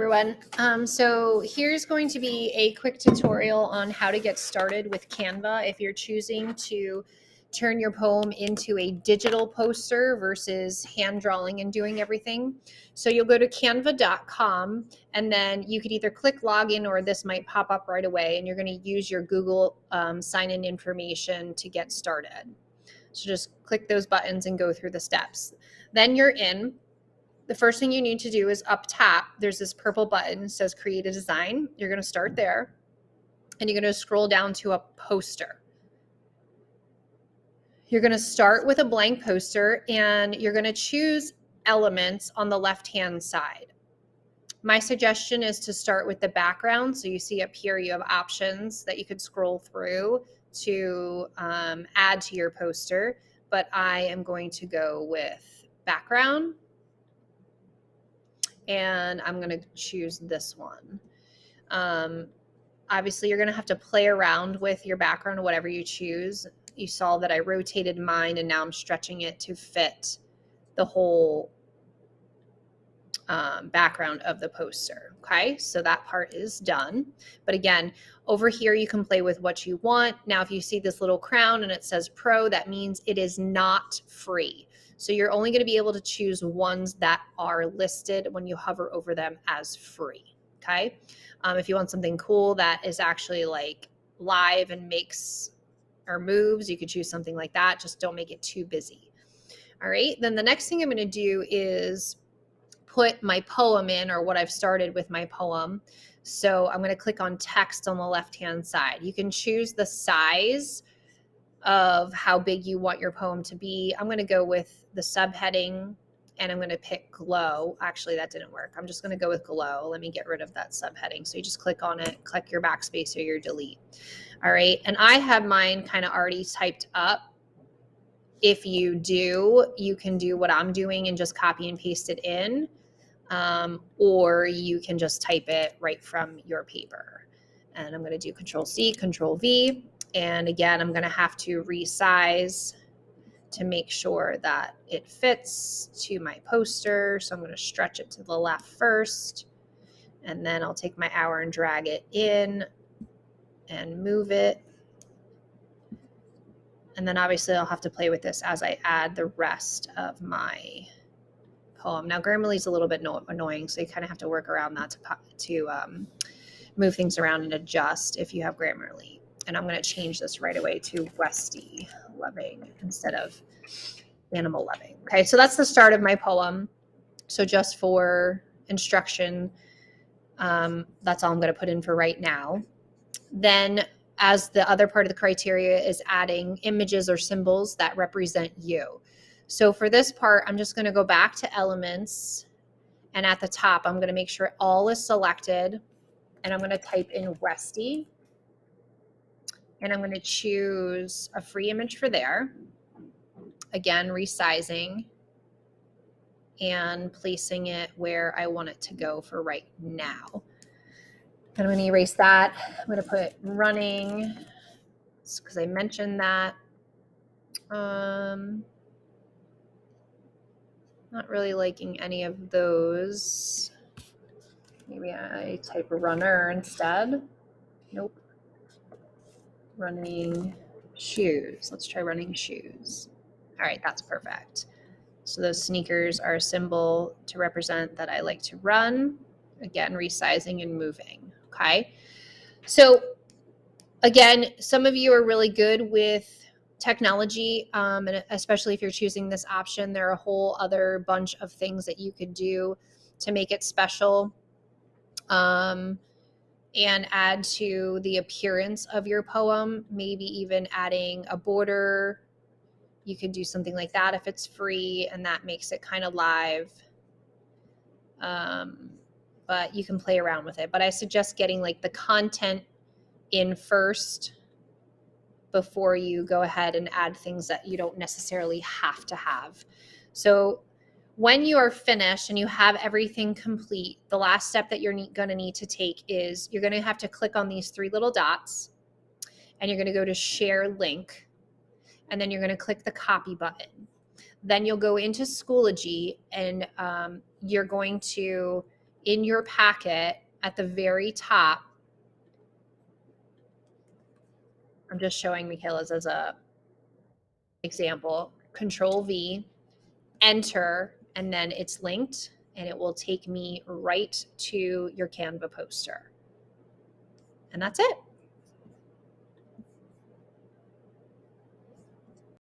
Everyone. So here's going to be a quick tutorial on how to get started with Canva if you're choosing to turn your poem into a digital poster versus hand drawing and doing everything. So you'll go to canva.com and then you could either click login or this might pop up right away, and you're going to use your Google sign-in information to get started. So just click those buttons and go through the steps. Then you're in. The first thing you need to do is up top, there's this purple button that says create a design. You're going to start there and you're going to scroll down to a poster. You're going to start with a blank poster and you're going to choose elements on the left-hand side. My suggestion is to start with the background. So you see up here, you have options that you could scroll through to add to your poster, but I am going to go with background. And I'm going to choose this one. Obviously, you're going to have to play around with your background, whatever you choose. You saw that I rotated mine and now I'm stretching it to fit the whole background of the poster. Okay, so that part is done. But again, over here, you can play with what you want. Now, if you see this little crown and it says Pro, that means it is not free. So you're only going to be able to choose ones that are listed when you hover over them as free. Okay. If you want something cool that is actually like live and makes or moves, you could choose something like that. Just don't make it too busy. All right. Then the next thing I'm going to do is put my poem in, or what I've started with my poem. So I'm going to click on text on the left-hand side. You can choose the size of how big you want your poem to be. I'm going to go with the subheading and I'm going to pick glow. Actually, that didn't work. I'm just going to go with glow. Let me get rid of that subheading. So you just click on it, click your backspace or your delete. All right. And I have mine kind of already typed up. If you do, you can do what I'm doing and just copy and paste it in. Or you can just type it right from your paper. And I'm going to do Control C, Control V. And again, I'm going to have to resize to make sure that it fits to my poster. So I'm going to stretch it to the left first, and then I'll take my hour and drag it in and move it. And then obviously I'll have to play with this as I add the rest of my poem. Now Grammarly is a little bit annoying, so you kind of have to work around that to move things around and adjust if you have Grammarly. And I'm going to change this right away to Westy loving instead of animal loving. Okay, so that's the start of my poem. So just for instruction, that's all I'm going to put in for right now. Then as the other part of the criteria is adding images or symbols that represent you. So for this part, I'm just going to go back to elements, and at the top, I'm going to make sure all is selected, and I'm going to type in Westy, and I'm going to choose a free image for there. Again, resizing and placing it where I want it to go for right now. And I'm going to erase that. I'm going to put running because I mentioned that. Not really liking any of those. Maybe I type runner instead. Nope. Running shoes. Let's try running shoes. All right, that's perfect. So those sneakers are a symbol to represent that I like to run. Again, resizing and moving. Okay. So again, some of you are really good with technology, and especially if you're choosing this option, there are a whole other bunch of things that you could do to make it special and add to the appearance of your poem, maybe even adding a border. You could do something like that if it's free, and that makes it kind of live. But you can play around with it. But I suggest getting like the content in first before you go ahead and add things that you don't necessarily have to have. So when you are finished and you have everything complete, the last step that you're going to need to take is you're going to have to click on these three little dots, and you're going to go to share link, and then you're going to click the copy button. Then you'll go into Schoology, and you're going to in your packet at the very top, I'm just showing Michaela's as a example, Control V, enter, and then it's linked and it will take me right to your Canva poster. And that's it.